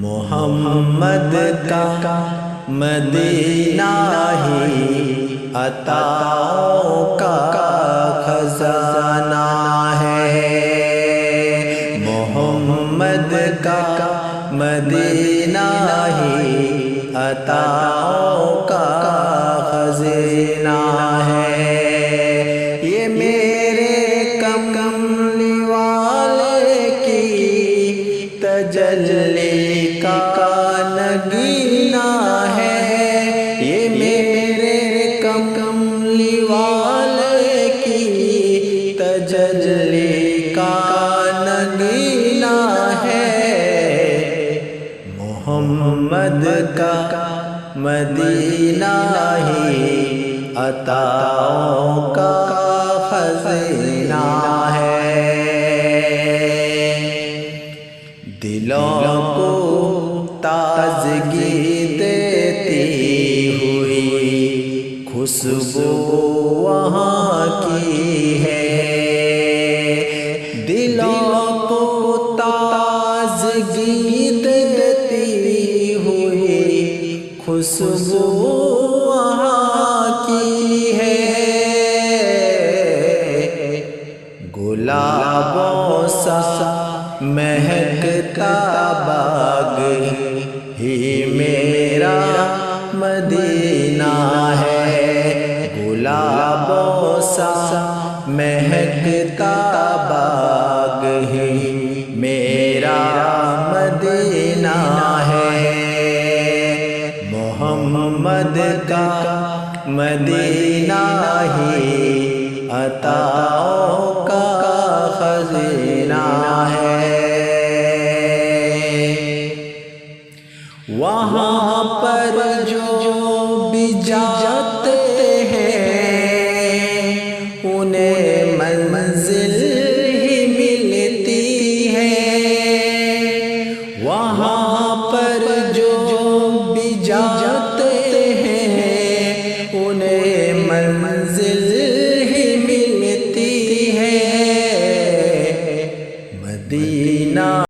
محمد کا مدینہ ہی عطاؤں کا خزانہ ہے۔ محمد کا مدینہ ہی عطاؤں کا خزانہ ہے۔ یہ میرے کملی والے کی تجلی کا نگینہ ہے۔ یہ میرے کملی والے کی تجلی کا نگینہ ہے۔ محمد کا مدینہ ہی عطاؤں کا خزانہ ہے۔ دلوں کو تازگی دیتی ہوئی خوشبو وہاں کی ہے۔ دلوں کو تازگی دیتی ہوئی خوشبو وہاں کی ہے۔ گلابوں سا مہکتا باغ ہی میرا مدینہ ہے۔ گلابوں سا مہکتا باغ ہی میرا مدینہ ہے۔ محمد کا مدینہ ہی عطاؤں کا خزانہ ہے۔ وہاں پر جو بھی جاتے ہیں انہیں منزل ہی ملتی ہے۔ وہاں پر جو بھی جاتے ہیں انہیں منزل